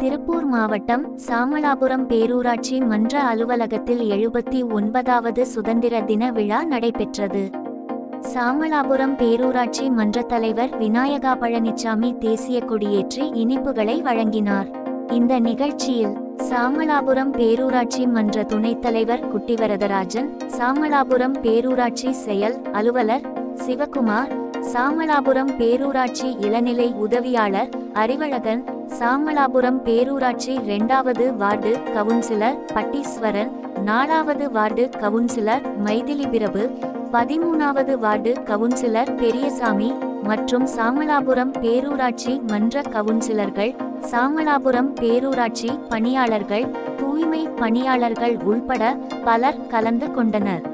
திருப்பூர் மாவட்டம் சாமளாபுரம் பேரூராட்சி மன்ற அலுவலகத்தில் 79வது சுதந்திர தின விழா நடைபெற்றது. சாமளாபுரம் பேரூராட்சி மன்ற தலைவர் விநாயகா பழனிசாமி தேசிய கொடியேற்றி இனிப்புகளை வழங்கினார். இந்த நிகழ்ச்சியில் சாமளாபுரம் பேரூராட்சி மன்ற துணைத் தலைவர் குட்டிவரதராஜன், சாமளாபுரம் பேரூராட்சி செயல் அலுவலர் சிவகுமார், சாமளாபுரம் பேரூராட்சி இளநிலை உதவியாளர் அறிவழகன், சாமளாபுரம் பேரூராட்சி 2வது வார்டு கவுன்சிலர் பட்டீஸ்வரன், 4வது வார்டு கவுன்சிலர் மைதிலிபிரபு, 13வது வார்டு கவுன்சிலர் பெரியசாமி மற்றும் சாமளாபுரம் பேரூராட்சி மன்ற கவுன்சிலர்கள், சாமளாபுரம் பேரூராட்சி பணியாளர்கள், தூய்மை பணியாளர்கள் உள்பட பலர் கலந்து கொண்டனர்.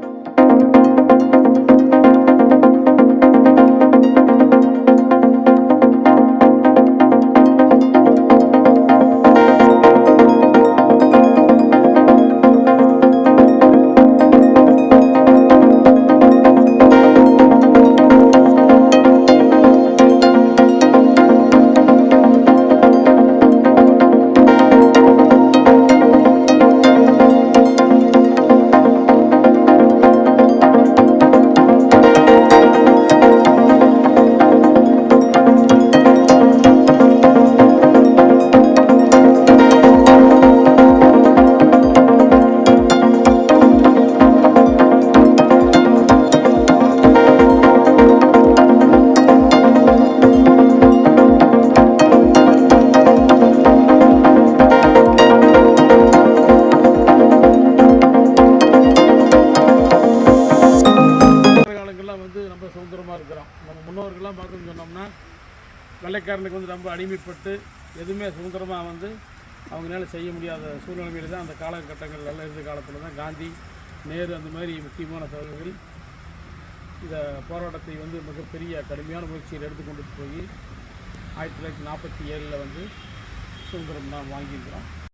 ரொம்ப சுதந்திரமாக இருக்கிறோம். நம்ம முன்னோர்கள்லாம் பார்த்துன்னு சொன்னோம்னா வெள்ளைக்காரனுக்கு ரொம்ப அடிமைப்பட்டு எதுவுமே சுதந்திரமாக அவங்களால செய்ய முடியாத சூழ்நிலையில் தான் அந்த காலகட்டங்கள் எல்லாம் இருந்த காலத்தில் தான் காந்தி, நேரு அந்த மாதிரி முக்கியமான தலைவர்கள் இந்த போராட்டத்தை மிகப்பெரிய கடுமையான முயற்சியில் எடுத்துக்கொண்டு போய் 1947 சுதந்திரம் தான் வாங்கியிருக்கிறோம்.